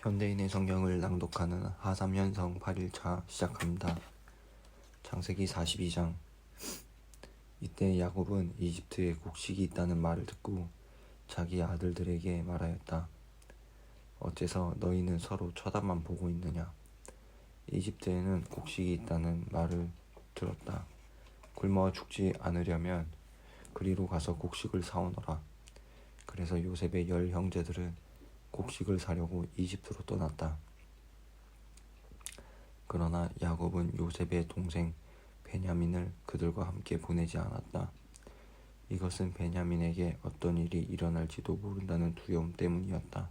현대인의 성경을 낭독하는 하삼현성 8일차 시작합니다. 창세기 42장. 이때 야곱은 이집트에 곡식이 있다는 말을 듣고 자기 아들들에게 말하였다. 어째서 너희는 서로 쳐다만 보고 있느냐? 이집트에는 곡식이 있다는 말을 들었다. 굶어 죽지 않으려면 그리로 가서 곡식을 사오너라. 그래서 요셉의 10 형제들은 곡식을 사려고 이집트로 떠났다. 그러나 야곱은 요셉의 동생 베냐민을 그들과 함께 보내지 않았다. 이것은 베냐민에게 어떤 일이 일어날지도 모른다는 두려움 때문이었다.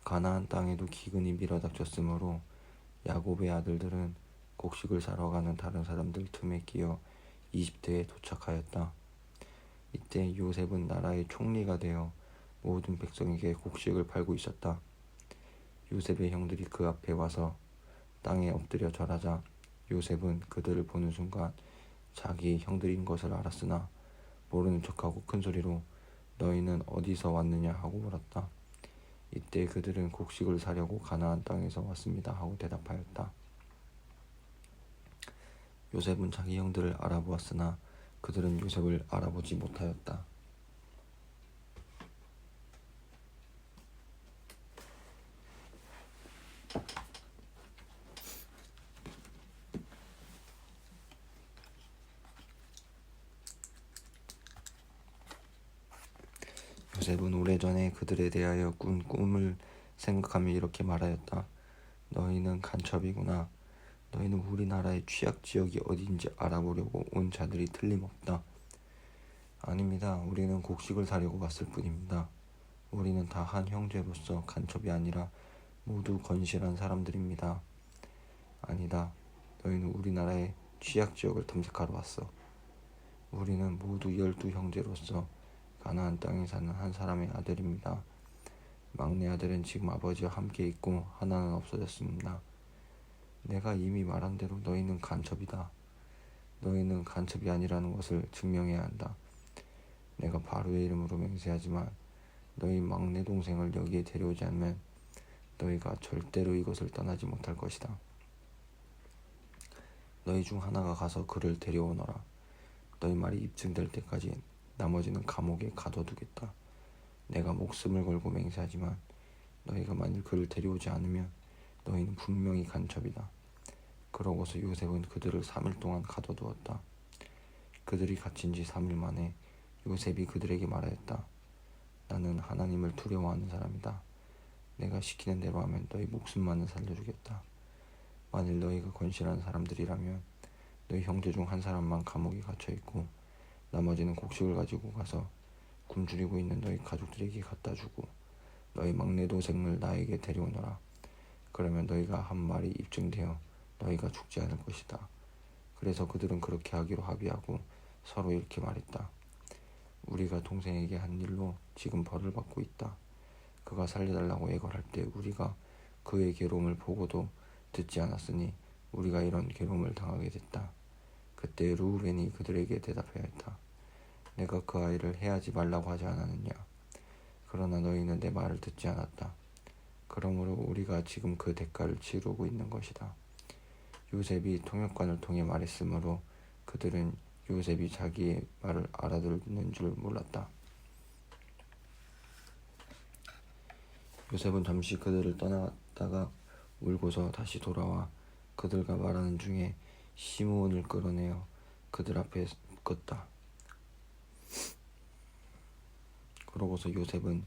가나안 땅에도 기근이 밀어닥쳤으므로 야곱의 아들들은 곡식을 사러 가는 다른 사람들 틈에 끼어 이집트에 도착하였다. 이때 요셉은 나라의 총리가 되어 모든 백성에게 곡식을 팔고 있었다. 요셉의 형들이 그 앞에 와서 땅에 엎드려 절하자 요셉은 그들을 보는 순간 자기 형들인 것을 알았으나 모르는 척하고 큰 소리로 너희는 어디서 왔느냐 하고 물었다. 이때 그들은 곡식을 사려고 가나안 땅에서 왔습니다 하고 대답하였다. 요셉은 자기 형들을 알아보았으나 그들은 요셉을 알아보지 못하였다. 요셉은 오래전에 그들에 대하여 꾼 꿈을 생각하며 이렇게 말하였다. 너희는 간첩이구나. 너희는 우리나라의 취약지역이 어디인지 알아보려고 온 자들이 틀림없다. 아닙니다. 우리는 곡식을 사려고 왔을 뿐입니다. 우리는 다 한 형제로서 간첩이 아니라 모두 건실한 사람들입니다. 아니다. 너희는 우리나라의 취약지역을 탐색하러 왔어. 우리는 모두 12 형제로서 가나안 땅에 사는 한 사람의 아들입니다. 막내 아들은 지금 아버지와 함께 있고 하나는 없어졌습니다. 내가 이미 말한 대로 너희는 간첩이다. 너희는 간첩이 아니라는 것을 증명해야 한다. 내가 바로의 이름으로 맹세하지만 너희 막내 동생을 여기에 데려오지 않으면 너희가 절대로 이곳을 떠나지 못할 것이다. 너희 중 하나가 가서 그를 데려오너라. 너희 말이 입증될 때까지 나머지는 감옥에 가둬두겠다. 내가 목숨을 걸고 맹세하지만 너희가 만일 그를 데려오지 않으면 너희는 분명히 간첩이다. 그러고서 요셉은 그들을 3일 동안 가둬두었다. 그들이 갇힌 지 3일 만에 요셉이 그들에게 말하였다. 나는 하나님을 두려워하는 사람이다. 내가 시키는 대로 하면 너희 목숨만은 살려주겠다. 만일 너희가 건실한 사람들이라면 너희 형제 중 한 사람만 감옥에 갇혀있고 나머지는 곡식을 가지고 가서 굶주리고 있는 너희 가족들에게 갖다 주고 너희 막내 동생을 나에게 데려오너라. 그러면 너희가 한 말이 입증되어 너희가 죽지 않을 것이다. 그래서 그들은 그렇게 하기로 합의하고 서로 이렇게 말했다. 우리가 동생에게 한 일로 지금 벌을 받고 있다. 그가 살려달라고 애걸할 때 우리가 그의 괴로움을 보고도 듣지 않았으니 우리가 이런 괴로움을 당하게 됐다. 그때 르우벤이 그들에게 대답하였다. 내가 그 아이를 해하지 말라고 하지 않았느냐. 그러나 너희는 내 말을 듣지 않았다. 그러므로 우리가 지금 그 대가를 치르고 있는 것이다. 요셉이 통역관을 통해 말했으므로 그들은 요셉이 자기의 말을 알아듣는 줄 몰랐다. 요셉은 잠시 그들을 떠나갔다가 울고서 다시 돌아와 그들과 말하는 중에 시므온을 끌어내어 그들 앞에 묶었다. 그러고서 요셉은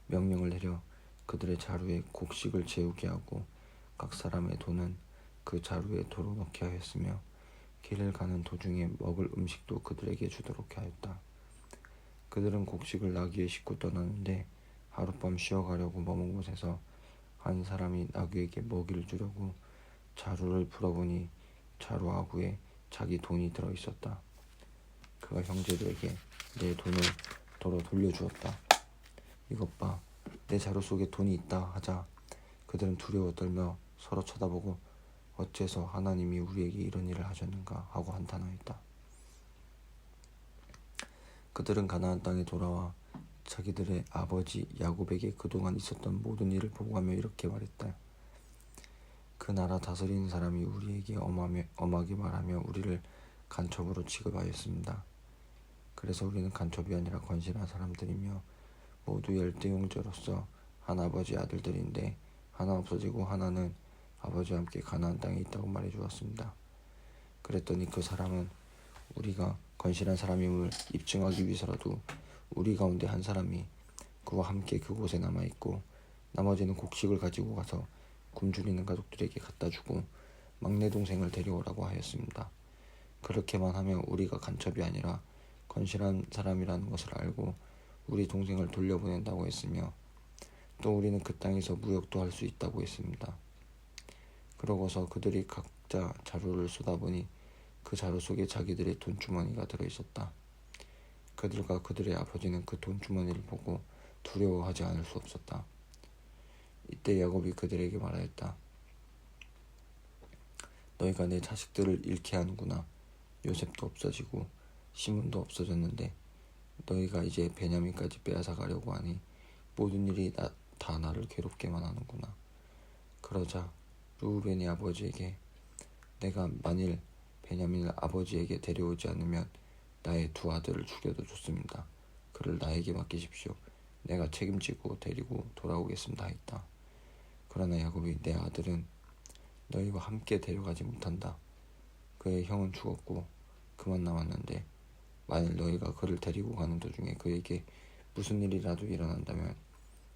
명령을 내려 그들의 자루에 곡식을 채우게 하고 각 사람의 돈은 그 자루에 도로 넣게 하였으며 길을 가는 도중에 먹을 음식도 그들에게 주도록 하였다. 그들은 곡식을 나귀에 싣고 떠나는데 하룻밤 쉬어가려고 머문 곳에서 한 사람이 나귀에게 먹이를 주려고 자루를 풀어보니 자루 하구에 자기 돈이 들어있었다. 그가 형제들에게 내 돈을 도로 돌려주었다. 이것 봐, 내 자루 속에 돈이 있다 하자 그들은 두려워 떨며 서로 쳐다보고 어째서 하나님이 우리에게 이런 일을 하셨는가 하고 한탄하였다. 그들은 가나안 땅에 돌아와 자기들의 아버지 야곱에게 그동안 있었던 모든 일을 보고하며 이렇게 말했다. 그 나라 다스리는 사람이 우리에게 엄하게 말하며 우리를 간첩으로 취급하였습니다. 그래서 우리는 간첩이 아니라 건실한 사람들이며 모두 열대 형제로서 한 아버지 아들들인데 하나 없어지고 하나는 아버지와 함께 가나안 땅에 있다고 말해 주었습니다. 그랬더니 그 사람은 우리가 건실한 사람임을 입증하기 위해서라도 우리 가운데 한 사람이 그와 함께 그곳에 남아있고 나머지는 곡식을 가지고 가서 굶주리는 가족들에게 갖다 주고 막내 동생을 데려오라고 하였습니다. 그렇게만 하면 우리가 간첩이 아니라 건실한 사람이라는 것을 알고 우리 동생을 돌려보낸다고 했으며 또 우리는 그 땅에서 무역도 할 수 있다고 했습니다. 그러고서 그들이 각자 자루를 쏟아보니 그 자루 속에 자기들의 돈주머니가 들어있었다. 그들과 그들의 아버지는 그 돈주머니를 보고 두려워하지 않을 수 없었다. 이때 야곱이 그들에게 말하였다. 너희가 내 자식들을 잃게 하는구나. 요셉도 없어지고 시몬도 없어졌는데 너희가 이제 베냐민까지 빼앗아 가려고 하니 모든 일이 다 나를 괴롭게만 하는구나. 그러자 르우벤이 아버지에게 내가 만일 베냐민을 아버지에게 데려오지 않으면 나의 두 아들을 죽여도 좋습니다. 그를 나에게 맡기십시오. 내가 책임지고 데리고 돌아오겠습니다 했다. 그러나 야곱이 내 아들은 너희와 함께 데려가지 못한다. 그의 형은 죽었고 그만 남았는데 만일 너희가 그를 데리고 가는 도중에 그에게 무슨 일이라도 일어난다면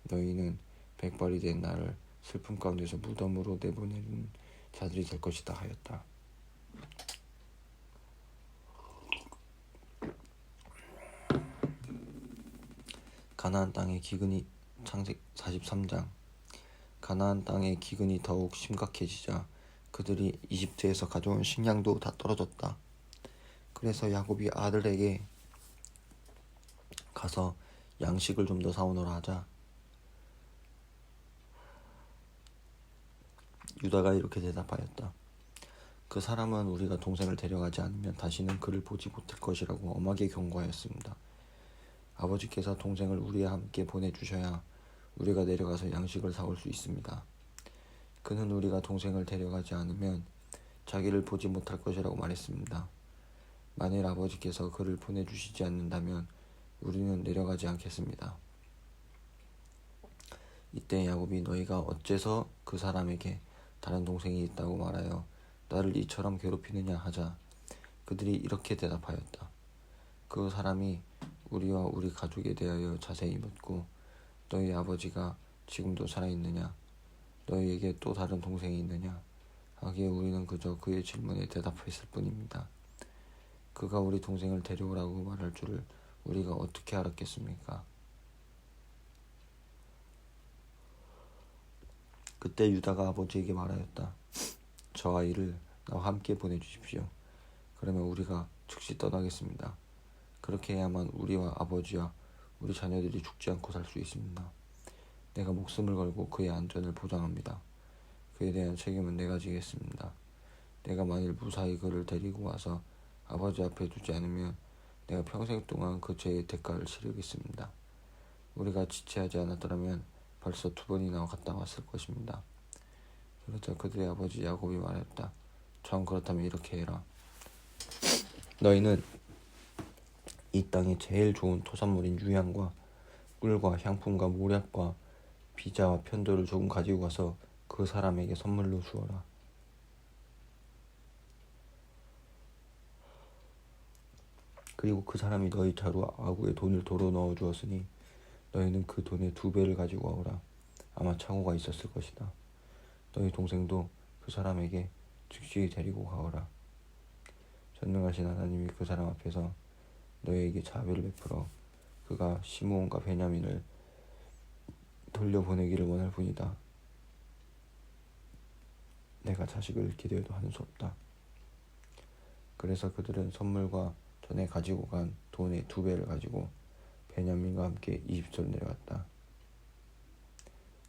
너희는 백발이 된 나를 슬픔 가운데서 무덤으로 내보내는 자들이 될 것이다 하였다. 가나안 땅의 기근이 창세기 43장. 가나안 땅의 기근이 더욱 심각해지자 그들이 이집트에서 가져온 식량도 다 떨어졌다. 그래서 야곱이 아들에게 가서 양식을 좀 더 사오너라 하자 유다가 이렇게 대답하였다. 그 사람은 우리가 동생을 데려가지 않으면 다시는 그를 보지 못할 것이라고 엄하게 경고하였습니다. 아버지께서 동생을 우리와 함께 보내주셔야 우리가 내려가서 양식을 사올 수 있습니다. 그는 우리가 동생을 데려가지 않으면 자기를 보지 못할 것이라고 말했습니다. 만일 아버지께서 그를 보내주시지 않는다면 우리는 내려가지 않겠습니다. 이때 야곱이 너희가 어째서 그 사람에게 다른 동생이 있다고 말하여 나를 이처럼 괴롭히느냐 하자 그들이 이렇게 대답하였다. 그 사람이 우리와 우리 가족에 대하여 자세히 묻고 너희 아버지가 지금도 살아있느냐 너희에게 또 다른 동생이 있느냐 하기에 우리는 그저 그의 질문에 대답했을 뿐입니다. 그가 우리 동생을 데려오라고 말할 줄을 우리가 어떻게 알았겠습니까? 그때 유다가 아버지에게 말하였다. 저 아이를 나와 함께 보내주십시오. 그러면 우리가 즉시 떠나겠습니다. 그렇게 해야만 우리와 아버지와 우리 자녀들이 죽지 않고 살 수 있습니다. 내가 목숨을 걸고 그의 안전을 보장합니다. 그에 대한 책임은 내가 지겠습니다. 내가 만일 무사히 그를 데리고 와서 아버지 앞에 두지 않으면 내가 평생 동안 그 죄의 대가를 치르겠습니다. 우리가 지체하지 않았더라면 벌써 2번이나 갔다 왔을 것입니다. 그러자 그들의 아버지 야곱이 말했다. 전 그렇다면 이렇게 해라. 너희는 이 땅의 제일 좋은 토산물인 유향과 꿀과 향품과 모략과 비자와 편도를 조금 가지고 가서 그 사람에게 선물로 주어라. 그리고 그 사람이 너희 자루 아구에 돈을 도로 넣어 주었으니 너희는 그 돈의 2배를 가지고 와오라. 아마 착오가 있었을 것이다. 너희 동생도 그 사람에게 즉시 데리고 가오라. 전능하신 하나님이 그 사람 앞에서 너희에게 자비를 베풀어 그가 시므온과 베냐민을 돌려보내기를 원할 뿐이다. 내가 자식을 잃게 되어도 하는 수 없다. 그래서 그들은 선물과 전에 가지고 간 돈의 2배를 가지고 베냐민과 함께 이집트로 내려갔다.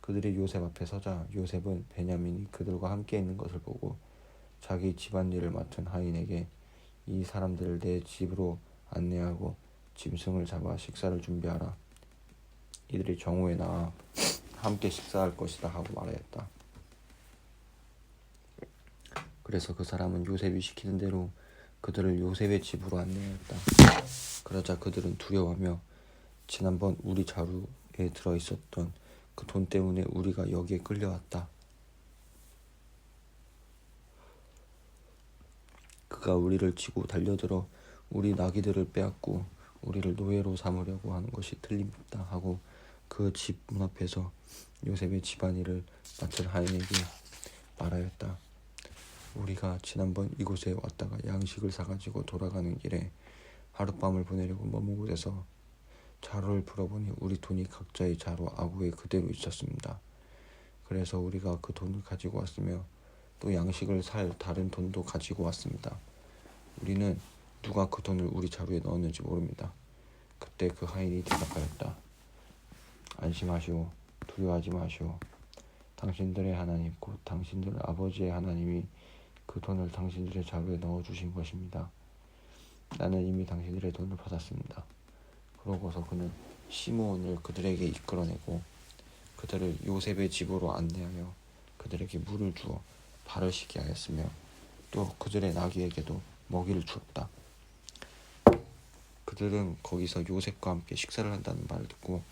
그들이 요셉 앞에 서자 요셉은 베냐민이 그들과 함께 있는 것을 보고 자기 집안일을 맡은 하인에게 이 사람들을 내 집으로 안내하고 짐승을 잡아 식사를 준비하라. 이들이 정오에 나와 함께 식사할 것이다 하고 말하였다. 그래서 그 사람은 요셉이 시키는 대로 그들을 요셉의 집으로 안내하였다. 그러자 그들은 두려워하며 지난번 우리 자루에 들어있었던 그 돈 때문에 우리가 여기에 끌려왔다. 그가 우리를 치고 달려들어 우리 나귀들을 빼앗고 우리를 노예로 삼으려고 하는 것이 틀림없다 하고 그 집 문 앞에서 요셉의 집안일을 맡은 하인에게 말하였다. 우리가 지난번 이곳에 왔다가 양식을 사가지고 돌아가는 길에 하룻밤을 보내려고 머문 곳에서 자루를 풀어보니 우리 돈이 각자의 자루 아구에 그대로 있었습니다. 그래서 우리가 그 돈을 가지고 왔으며 또 양식을 살 다른 돈도 가지고 왔습니다. 우리는 누가 그 돈을 우리 자루에 넣었는지 모릅니다. 그때 그 하인이 대답하였다. 안심하시오. 두려워하지 마시오. 당신들의 하나님 곧 당신들 아버지의 하나님이 그 돈을 당신들의 자루에 넣어주신 것입니다. 나는 이미 당신들의 돈을 받았습니다. 그러고서 그는 시므온을 그들에게 이끌어내고 그들을 요셉의 집으로 안내하여 그들에게 물을 주어 발을 씻게 하였으며 또 그들의 나귀에게도 먹이를 주었다. 그들은 거기서 요셉과 함께 식사를 한다는 말을 듣고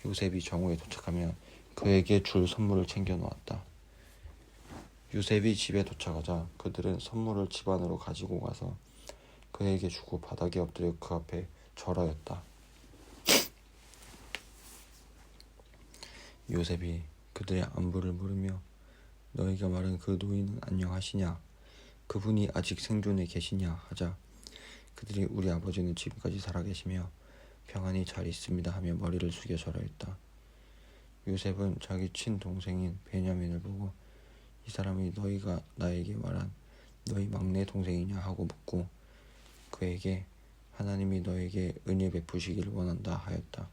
요셉이 정오에 도착하면 그에게 줄 선물을 챙겨 놓았다. 요셉이 집에 도착하자 그들은 선물을 집 안으로 가지고 가서 그에게 주고 바닥에 엎드려 그 앞에 절하였다. 요셉이 그들의 안부를 물으며 너희가 말한 그 노인은 안녕하시냐? 그분이 아직 생존해 계시냐? 하자 그들이 우리 아버지는 지금까지 살아계시며 평안히 잘 있습니다 하며 머리를 숙여 절하였다. 요셉은 자기 친동생인 베냐민을 보고 이 사람이 너희가 나에게 말한 너희 막내 동생이냐 하고 묻고 그에게 하나님이 너에게 은혜 베푸시기를 원한다 하였다.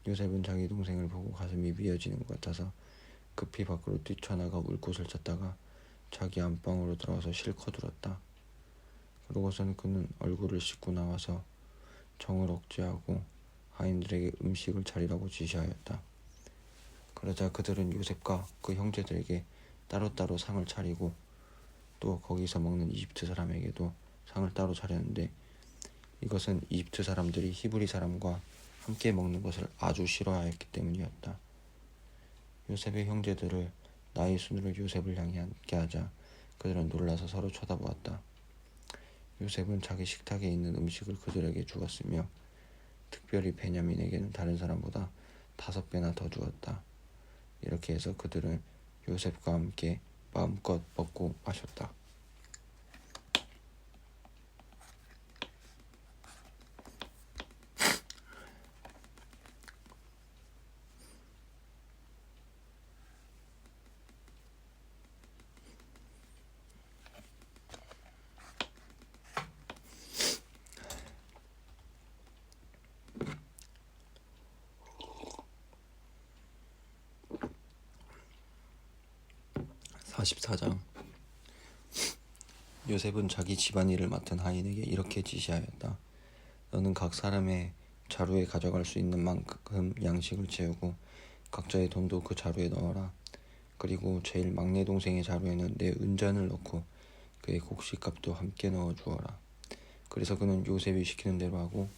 요셉은 자기 동생을 보고 가슴이 미어지는 것 같아서 급히 밖으로 뛰쳐나가 울 곳을 찾다가 자기 안방으로 들어가서 실컷 울었다. 그러고서는 그는 얼굴을 씻고 나와서 정을 억제하고 하인들에게 음식을 차리라고 지시하였다. 그러자 그들은 요셉과 그 형제들에게 따로따로 상을 차리고 또 거기서 먹는 이집트 사람에게도 상을 따로 차렸는데 이것은 이집트 사람들이 히브리 사람과 함께 먹는 것을 아주 싫어하였기 때문이었다. 요셉의 형제들을 나의 손으로 요셉을 향해 앉게 하자 그들은 놀라서 서로 쳐다보았다. 요셉은 자기 식탁에 있는 음식을 그들에게 주었으며 특별히 베냐민에게는 다른 사람보다 5배나 더 주었다. 이렇게 해서 그들은 요셉과 함께 마음껏 먹고 마셨다. (44장) 요셉은 자기 집안일을 맡은 하인에게 이렇게 지시하였다. 너는 각 사람의 자루에 가져갈 수 있는 만큼 양식을 채우고 각자의 돈도 그 자루에 넣어라. 그리고 제일 막내 동생의 자루에는 내 은잔을 넣고 그의 곡식값도 함께 넣어 주어라. 그래서 그는 요셉이 시키는 대로 하고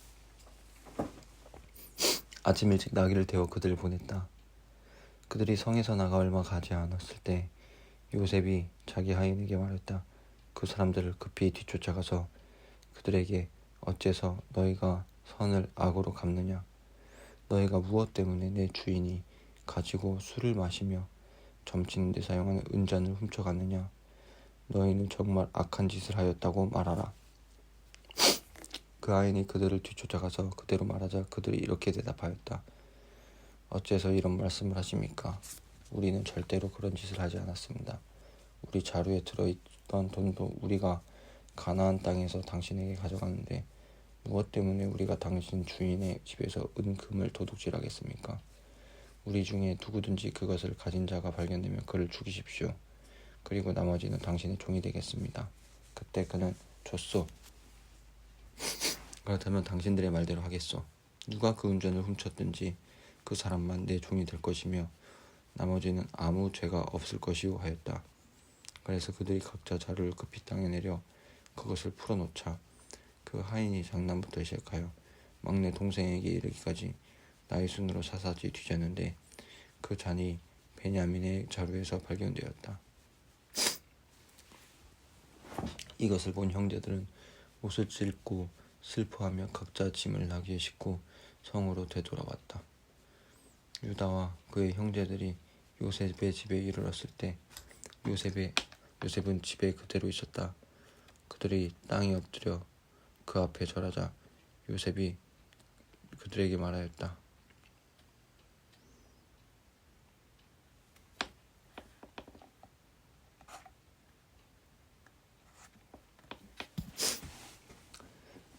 아침 일찍 나귀를 태워 그들을 보냈다. 그들이 성에서 나가 얼마 가지 않았을 때 요셉이 자기 하인에게 말했다. 그 사람들을 급히 뒤쫓아가서 그들에게 어째서 너희가 선을 악으로 갚느냐? 너희가 무엇 때문에 내 주인이 가지고 술을 마시며 점치는 데 사용하는 은잔을 훔쳐갔느냐? 너희는 정말 악한 짓을 하였다고 말하라. 그 하인이 그들을 뒤쫓아가서 그대로 말하자 그들이 이렇게 대답하였다. 어째서 이런 말씀을 하십니까? 우리는 절대로 그런 짓을 하지 않았습니다. 우리 자루에 들어있던 돈도 우리가 가나안 땅에서 당신에게 가져갔는데 무엇 때문에 우리가 당신 주인의 집에서 은금을 도둑질하겠습니까? 우리 중에 누구든지 그것을 가진 자가 발견되면 그를 죽이십시오. 그리고 나머지는 당신의 종이 되겠습니다. 그때 그는 좋소. 그렇다면 당신들의 말대로 하겠소. 누가 그 운전을 훔쳤든지 그 사람만 내 종이 될 것이며 나머지는 아무 죄가 없을 것이오 하였다. 그래서 그들이 각자 자루를 급히 땅에 내려 그것을 풀어놓자 그 하인이 장남부터 시작하여 막내 동생에게 이르기까지 나의 손으로 사사지 뒤졌는데 그 잔이 베냐민의 자루에서 발견되었다. 이것을 본 형제들은 옷을 찢고 슬퍼하며 각자 짐을 나귀에 싣고 성으로 되돌아왔다. 유다와 그의 형제들이 요셉의 집에 이르렀을 때 요셉은 집에 그대로 있었다. 그들이 땅에 엎드려 그 앞에 절하자 요셉이 그들에게 말하였다.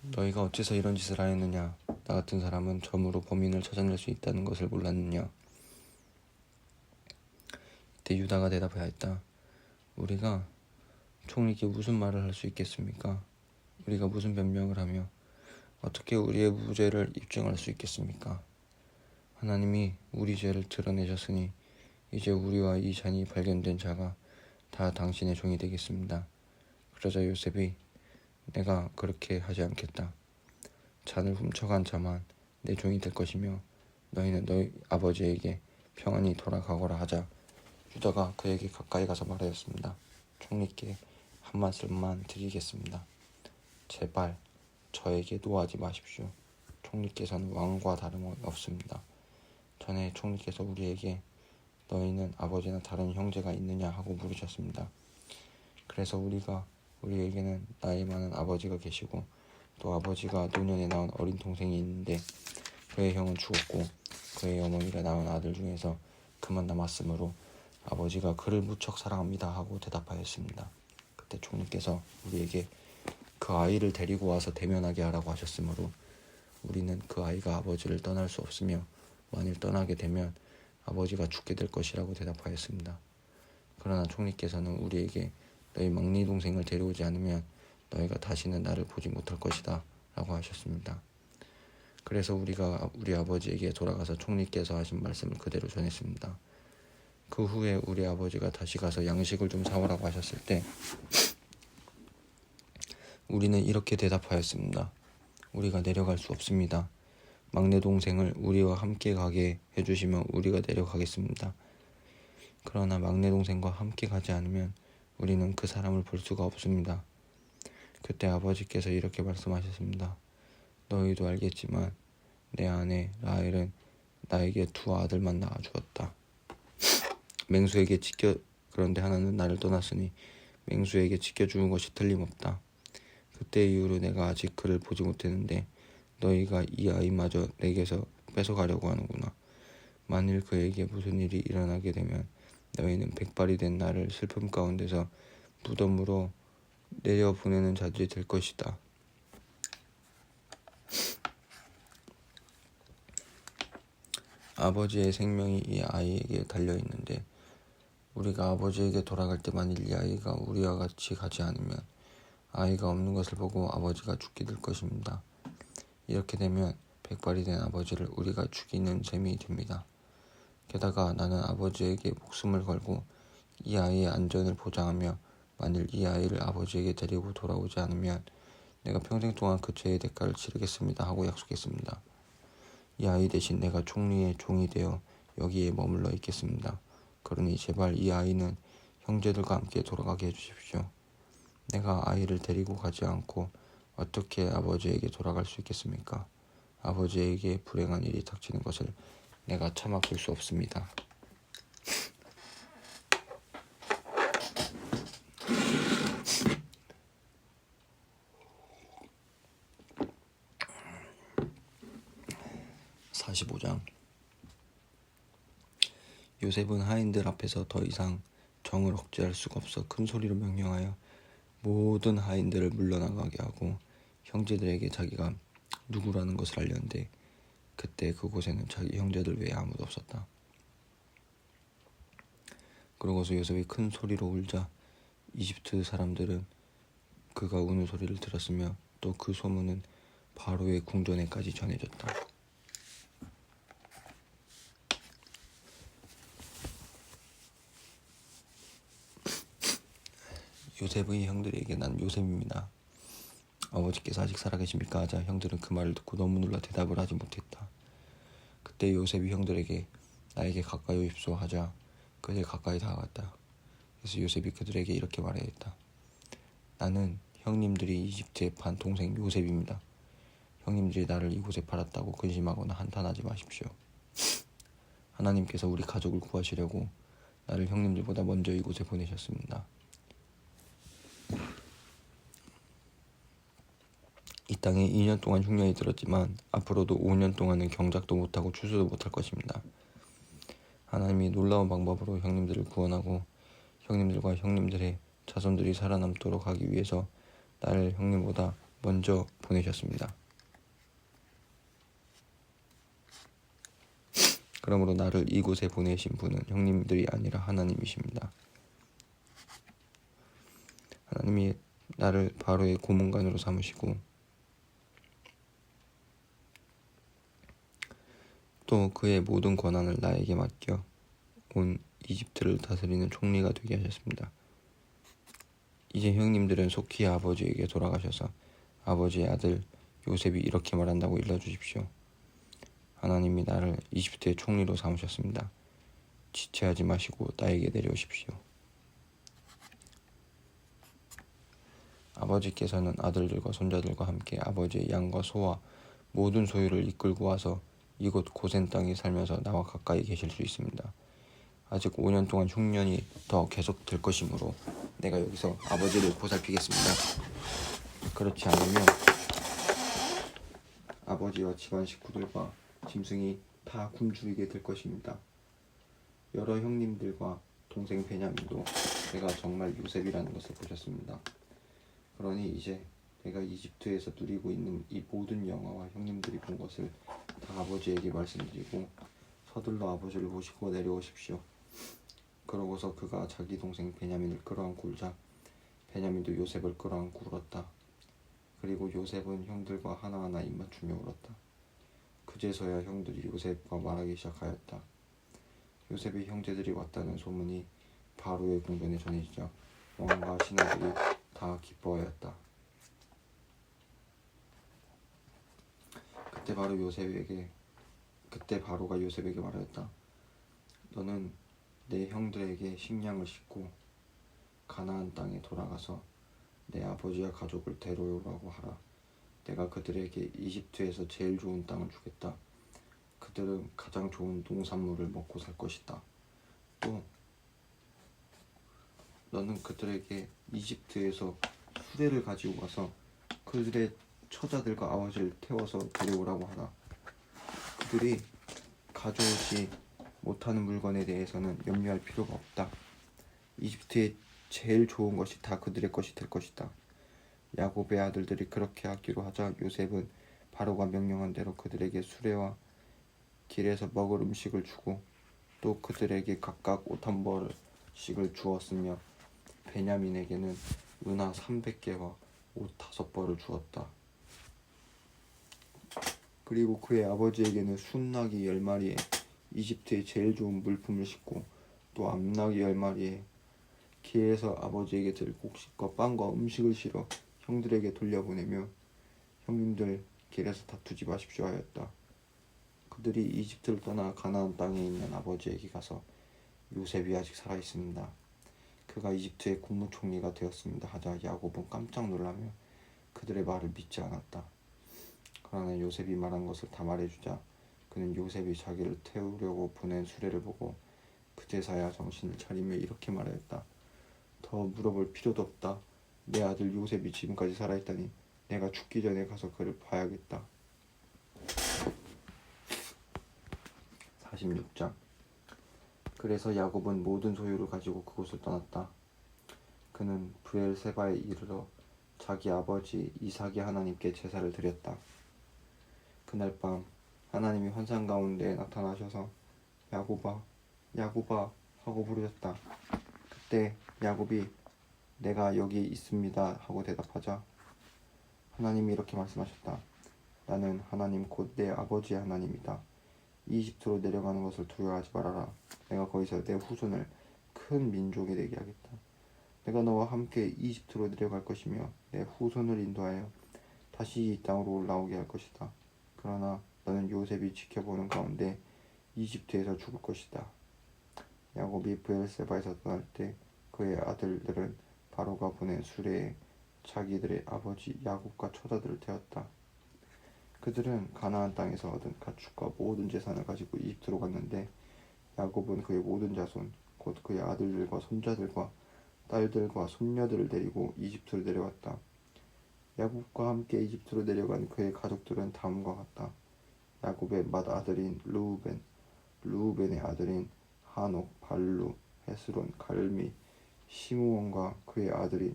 너희가 어째서 이런 짓을 하였느냐? 나 같은 사람은 점으로 범인을 찾아낼 수 있다는 것을 몰랐느냐? 이때 유다가 대답하였다. 우리가 총리께 무슨 말을 할 수 있겠습니까? 우리가 무슨 변명을 하며 어떻게 우리의 무죄를 입증할 수 있겠습니까? 하나님이 우리 죄를 드러내셨으니 이제 우리와 이 잔이 발견된 자가 다 당신의 종이 되겠습니다. 그러자 요셉이 내가 그렇게 하지 않겠다. 잔을 훔쳐간 자만 내 종이 될 것이며 너희는 너희 아버지에게 평안히 돌아가거라 하자 유다가 그에게 가까이 가서 말하였습니다. 총리께 한 말씀만 드리겠습니다. 제발 저에게 노하지 마십시오. 총리께서는 왕과 다름없습니다. 전에 총리께서 우리에게 너희는 아버지나 다른 형제가 있느냐 하고 물으셨습니다. 그래서 우리에게는 나이 많은 아버지가 계시고 또 아버지가 노년에 낳은 어린 동생이 있는데 그의 형은 죽었고 그의 어머니가 낳은 아들 중에서 그만 남았으므로 아버지가 그를 무척 사랑합니다 하고 대답하였습니다. 그때 총리께서 우리에게 그 아이를 데리고 와서 대면하게 하라고 하셨으므로 우리는 그 아이가 아버지를 떠날 수 없으며 만일 떠나게 되면 아버지가 죽게 될 것이라고 대답하였습니다. 그러나 총리께서는 우리에게 너희 막내 동생을 데려오지 않으면 너희가 다시는 나를 보지 못할 것이다 라고 하셨습니다. 그래서 우리가 우리 아버지에게 돌아가서 총리께서 하신 말씀을 그대로 전했습니다. 그 후에 우리 아버지가 다시 가서 양식을 좀 사오라고 하셨을 때 우리는 이렇게 대답하였습니다. 우리가 내려갈 수 없습니다. 막내 동생을 우리와 함께 가게 해주시면 우리가 내려가겠습니다. 그러나 막내 동생과 함께 가지 않으면 우리는 그 사람을 볼 수가 없습니다. 그때 아버지께서 이렇게 말씀하셨습니다. 너희도 알겠지만 내 아내 라헬은 나에게 두 아들만 낳아주었다. 그런데 하나는 나를 떠났으니 맹수에게 지켜주는 것이 틀림없다. 그때 이후로 내가 아직 그를 보지 못했는데 너희가 이 아이마저 내게서 뺏어가려고 하는구나. 만일 그에게 무슨 일이 일어나게 되면 너희는 백발이 된 나를 슬픔 가운데서 무덤으로 내려보내는 자들이 될 것이다. 아버지의 생명이 이 아이에게 달려있는데 우리가 아버지에게 돌아갈 때 만일 이 아이가 우리와 같이 가지 않으면 아이가 없는 것을 보고 아버지가 죽게 될 것입니다. 이렇게 되면 백발이 된 아버지를 우리가 죽이는 셈이 됩니다. 게다가 나는 아버지에게 목숨을 걸고 이 아이의 안전을 보장하며 만일 이 아이를 아버지에게 데리고 돌아오지 않으면 내가 평생 동안 그 죄의 대가를 치르겠습니다 하고 약속했습니다. 이 아이 대신 내가 총리의 종이 되어 여기에 머물러 있겠습니다. 그러니 제발 이 아이는 형제들과 함께 돌아가게 해주십시오. 내가 아이를 데리고 가지 않고 어떻게 아버지에게 돌아갈 수 있겠습니까? 아버지에게 불행한 일이 닥치는 것을 내가 참아볼 수 없습니다. (45장) 요셉은 하인들 앞에서 더 이상 정을 억제할 수가 없어 큰 소리로 명령하여 모든 하인들을 물러나가게 하고 형제들에게 자기가 누구라는 것을 알렸는데 그때 그곳에는 자기 형제들 외에 아무도 없었다. 그러고서 요셉이 큰 소리로 울자 이집트 사람들은 그가 우는 소리를 들었으며 또 그 소문은 바로의 궁전에까지 전해졌다. 요셉의 형들에게 난 요셉입니다. 아버지께서 아직 살아계십니까? 하자 형들은 그 말을 듣고 너무 놀라 대답을 하지 못했다. 그때 요셉이 형들에게 나에게 가까이 오십시오 하자 그들 가까이 다가갔다. 그래서 요셉이 그들에게 이렇게 말하였다. 나는 형님들이 이집트에 판 동생 요셉입니다. 형님들이 나를 이곳에 팔았다고 근심하거나 한탄하지 마십시오. 하나님께서 우리 가족을 구하시려고 나를 형님들보다 먼저 이곳에 보내셨습니다. 이 땅에 2년 동안 흉년이 들었지만 앞으로도 5년 동안은 경작도 못하고 추수도 못할 것입니다. 하나님이 놀라운 방법으로 형님들을 구원하고 형님들과 형님들의 자손들이 살아남도록 하기 위해서 나를 형님보다 먼저 보내셨습니다. 그러므로 나를 이곳에 보내신 분은 형님들이 아니라 하나님이십니다. 하나님이 나를 바로의 고문관으로 삼으시고 또 그의 모든 권한을 나에게 맡겨 온 이집트를 다스리는 총리가 되게 하셨습니다. 이제 형님들은 속히 아버지에게 돌아가셔서 아버지의 아들 요셉이 이렇게 말한다고 일러주십시오. 하나님이 나를 이집트의 총리로 삼으셨습니다. 지체하지 마시고 나에게 내려오십시오. 아버지께서는 아들들과 손자들과 함께 아버지의 양과 소와 모든 소유를 이끌고 와서 이곳 고센 땅에 살면서 나와 가까이 계실 수 있습니다. 아직 5년 동안 흉년이 더 계속될 것이므로 내가 여기서 아버지를 보살피겠습니다. 그렇지 않으면 아버지와 집안 식구들과 짐승이 다 굶주리게 될 것입니다. 여러 형님들과 동생 베냐민도 내가 정말 요셉이라는 것을 보셨습니다. 그러니 이제 내가 이집트에서 누리고 있는 이 모든 영화와 형님들이 본 것을 다 아버지에게 말씀드리고 서둘러 아버지를 모시고 내려오십시오. 그러고서 그가 자기 동생 베냐민을 끌어안고 울자 베냐민도 요셉을 끌어안고 울었다. 그리고 요셉은 형들과 하나하나 입맞추며 울었다. 그제서야 형들이 요셉과 말하기 시작하였다. 요셉의 형제들이 왔다는 소문이 바로의 궁전에 전해지자 왕과 신하들이 다 기뻐하였다. 그때 바로가 요셉에게 말하였다. 너는 내 형들에게 식량을 싣고 가나안 땅에 돌아가서 내 아버지와 가족을 데려오라고 하라. 내가 그들에게 이집트에서 제일 좋은 땅을 주겠다. 그들은 가장 좋은 농산물을 먹고 살 것이다. 또 너는 그들에게 이집트에서 수레를 가지고 와서 그들의 처자들과 아버지를 태워서 데려오라고 하라. 그들이 가져오지 못하는 물건에 대해서는 염려할 필요가 없다. 이집트의 제일 좋은 것이 다 그들의 것이 될 것이다. 야곱의 아들들이 그렇게 하기로 하자 요셉은 바로가 명령한 대로 그들에게 수레와 길에서 먹을 음식을 주고 또 그들에게 각각 옷 한 벌씩을 주었으며 베냐민에게는 은하 300개와 옷 5벌을 주었다. 그리고 그의 아버지에게는 순나귀 10마리에 이집트의 제일 좋은 물품을 싣고 또 암나귀 10마리에 길에서 아버지에게 들 곡식과 빵과 음식을 실어 형들에게 돌려보내며 형님들 길에서 다투지 마십시오 하였다. 그들이 이집트를 떠나 가나안 땅에 있는 아버지에게 가서 요셉이 아직 살아있습니다. 그가 이집트의 국무총리가 되었습니다 하자 야곱은 깜짝 놀라며 그들의 말을 믿지 않았다. 그러나 요셉이 말한 것을 다 말해주자 그는 요셉이 자기를 태우려고 보낸 수레를 보고 그제서야 정신을 차리며 이렇게 말하였다. 더 물어볼 필요도 없다. 내 아들 요셉이 지금까지 살아있다니 내가 죽기 전에 가서 그를 봐야겠다. 46장. 그래서 야곱은 모든 소유를 가지고 그곳을 떠났다. 그는 브엘세바에 이르러 자기 아버지 이삭의 하나님께 제사를 드렸다. 그날 밤 하나님이 환상 가운데 나타나셔서 야곱아, 야곱아 하고 부르셨다. 그때 야곱이 내가 여기 있습니다 하고 대답하자 하나님이 이렇게 말씀하셨다. 나는 하나님 곧 내 아버지의 하나님이다. 이집트로 내려가는 것을 두려워하지 말아라. 내가 거기서 내 후손을 큰 민족이 되게 하겠다. 내가 너와 함께 이집트로 내려갈 것이며 내 후손을 인도하여 다시 이 땅으로 올라오게 할 것이다. 그러나 너는 요셉이 지켜보는 가운데 이집트에서 죽을 것이다. 야곱이 브엘세바에서 떠날 때 그의 아들들은 바로가 보낸 수레에 자기들의 아버지 야곱과 처자들을 태웠다. 그들은 가나안 땅에서 얻은 가축과 모든 재산을 가지고 이집트로 갔는데 야곱은 그의 모든 자손 곧 그의 아들들과 손자들과 딸들과 손녀들을 데리고 이집트로 내려갔다. 야곱과 함께 이집트로 내려간 그의 가족들은 다음과 같다. 야곱의 맏아들인 르우벤, 르우벤의 아들인 하녹, 발루, 헤스론, 갈미, 시므온과 그의 아들인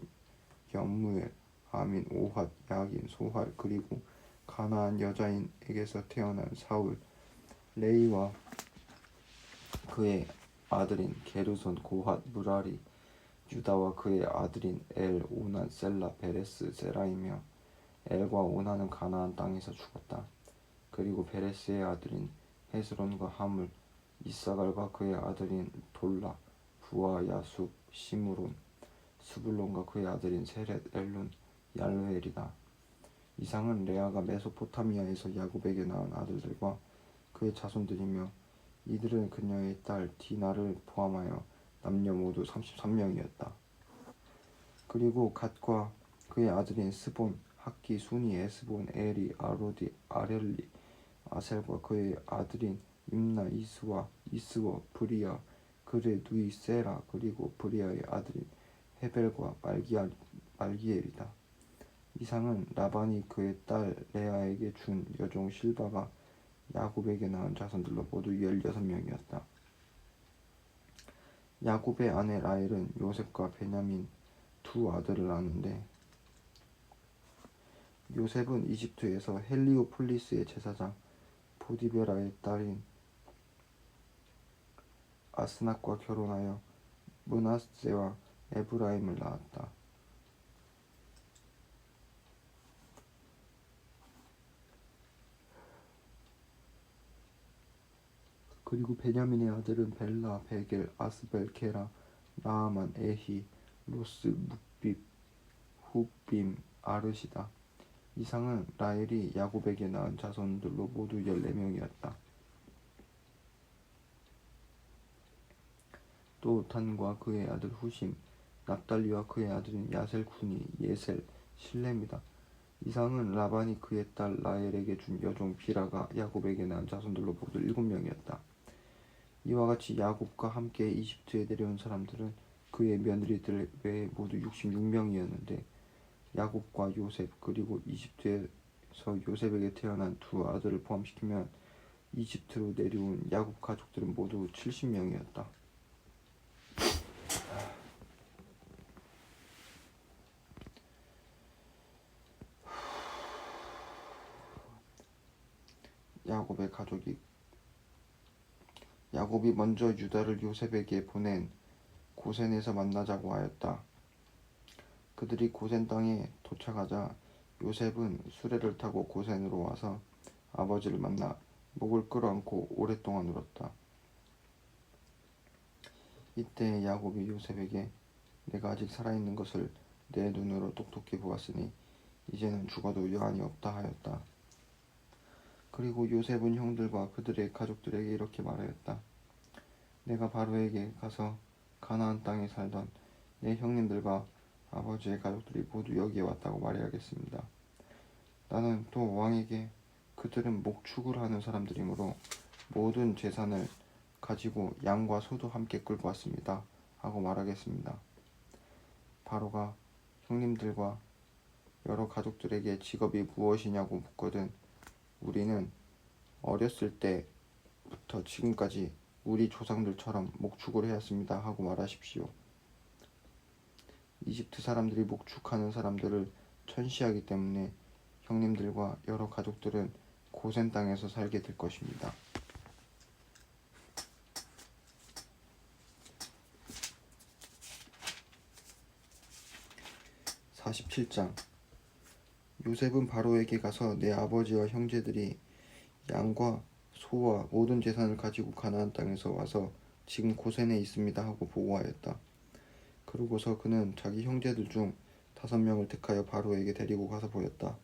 연무엘, 아민, 오핫, 야긴, 소할, 그리고 가나안 여자인에게서 태어난 사울, 레이와 그의 아들인 게르손, 고핫, 무라리, 유다와 그의 아들인 엘, 오난, 셀라, 베레스, 세라이며 엘과 오난은 가나안 땅에서 죽었다. 그리고 베레스의 아들인 헤스론과 하물, 이사갈과 그의 아들인 돌라, 부와, 야숲, 시므론, 스불론과 그의 아들인 세렛, 엘룬, 얄르엘이다. 이상은 레아가 메소포타미아에서 야곱에게 낳은 아들들과 그의 자손들이며 이들은 그녀의 딸 디나를 포함하여 남녀 모두 33명이었다. 그리고 갓과 그의 아들인 스본, 학기, 순이, 에스본, 에리, 아로디, 아렐리, 아셀과 그의 아들인 임나, 이스와, 이스워, 브리아, 그의 누이 세라, 그리고 브리아의 아들인 헤벨과 말기엘이다. 이상은 라반이 그의 딸 레아에게 준 여종 실바가 야곱에게 낳은 자손들로 모두 16명이었다. 야곱의 아내 라헬은 요셉과 베냐민 두 아들을 낳았는데 요셉은 이집트에서 헬리오폴리스의 제사장 보디베라의 딸인 아스낙과 결혼하여 므낫세와 에브라임을 낳았다. 그리고 베냐민의 아들은 벨라, 베겔, 아스벨, 게라, 나아만, 에히, 로스, 묵빕, 후빔, 아르시다. 이상은 라헬이 야곱에게 낳은 자손들로 모두 14명이었다. 또 단과 그의 아들 후심, 납달리와 그의 아들인 야셀, 군이, 예셀, 실렘이다. 이상은 라반이 그의 딸 라헬에게 준 여종 비라가 야곱에게 낳은 자손들로 모두 7명이었다. 이와 같이 야곱과 함께 이집트에 내려온 사람들은 그의 며느리들 외에 모두 66명이었는데 야곱과 요셉 그리고 이집트에서 요셉에게 태어난 두 아들을 포함시키면 이집트로 내려온 야곱 가족들은 모두 70명이었다. 야곱의 가족이 야곱이 먼저 유다를 요셉에게 보낸 고센에서 만나자고 하였다. 그들이 고센 땅에 도착하자 요셉은 수레를 타고 고센으로 와서 아버지를 만나 목을 끌어안고 오랫동안 울었다. 이때 야곱이 요셉에게 내가 아직 살아있는 것을 내 눈으로 똑똑히 보았으니 이제는 죽어도 여한이 없다 하였다. 그리고 요셉은 형들과 그들의 가족들에게 이렇게 말하였다. 내가 바로에게 가서 가나안 땅에 살던 내 형님들과 아버지의 가족들이 모두 여기에 왔다고 말해야겠습니다. 나는 또 왕에게 그들은 목축을 하는 사람들이므로 모든 재산을 가지고 양과 소도 함께 끌고 왔습니다 하고 말하겠습니다. 바로가 형님들과 여러 가족들에게 직업이 무엇이냐고 묻거든 우리는 어렸을 때부터 지금까지 우리 조상들처럼 목축을 해왔습니다 하고 말하십시오. 이집트 사람들이 목축하는 사람들을 천시하기 때문에 형님들과 여러 가족들은 고센 땅에서 살게 될 것입니다. 47장 요셉은 바로에게 가서 내 아버지와 형제들이 양과 소와 모든 재산을 가지고 가나안 땅에서 와서 지금 고센에 있습니다 하고 보고하였다. 그러고서 그는 자기 형제들 중 5명을 택하여 바로에게 데리고 가서 보였다.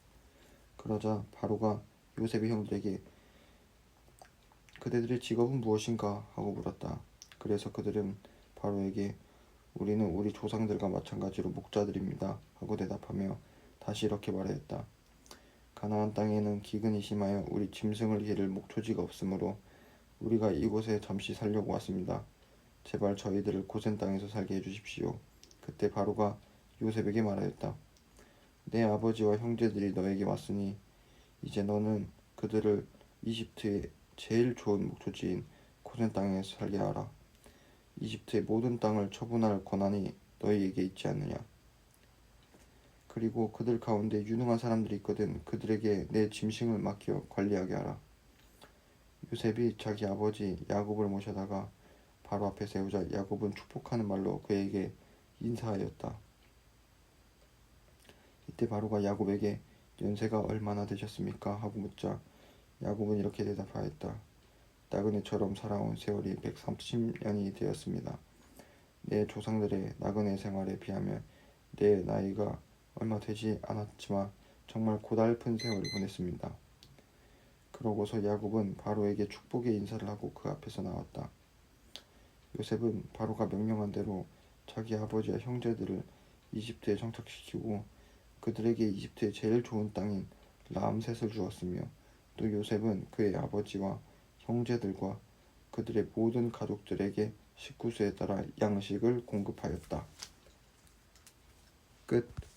그러자 바로가 요셉의 형들에게 그대들의 직업은 무엇인가 하고 물었다. 그래서 그들은 바로에게 우리는 우리 조상들과 마찬가지로 목자들입니다 하고 대답하며 다시 이렇게 말하였다. 가나안 땅에는 기근이 심하여 우리 짐승을 기를 목초지가 없으므로 우리가 이곳에 잠시 살려고 왔습니다. 제발 저희들을 고센 땅에서 살게 해주십시오. 그때 바로가 요셉에게 말하였다. 내 아버지와 형제들이 너에게 왔으니 이제 너는 그들을 이집트의 제일 좋은 목초지인 고센 땅에서 살게 하라. 이집트의 모든 땅을 처분할 권한이 너희에게 있지 않느냐. 그리고 그들 가운데 유능한 사람들이 있거든 그들에게 내 짐승을 맡겨 관리하게 하라. 요셉이 자기 아버지 야곱을 모셔다가 바로 앞에 세우자 야곱은 축복하는 말로 그에게 인사하였다. 이때 바로가 야곱에게 연세가 얼마나 되셨습니까? 하고 묻자 야곱은 이렇게 대답하였다. 나그네처럼 살아온 세월이 130년이 되었습니다. 내 조상들의 나그네 생활에 비하면 내 나이가 얼마 되지 않았지만 정말 고달픈 세월을 보냈습니다. 그러고서 야곱은 바로에게 축복의 인사를 하고 그 앞에서 나왔다. 요셉은 바로가 명령한 대로 자기 아버지와 형제들을 이집트에 정착시키고 그들에게 이집트의 제일 좋은 땅인 라암셋을 주었으며 또 요셉은 그의 아버지와 형제들과 그들의 모든 가족들에게 식구수에 따라 양식을 공급하였다. 끝.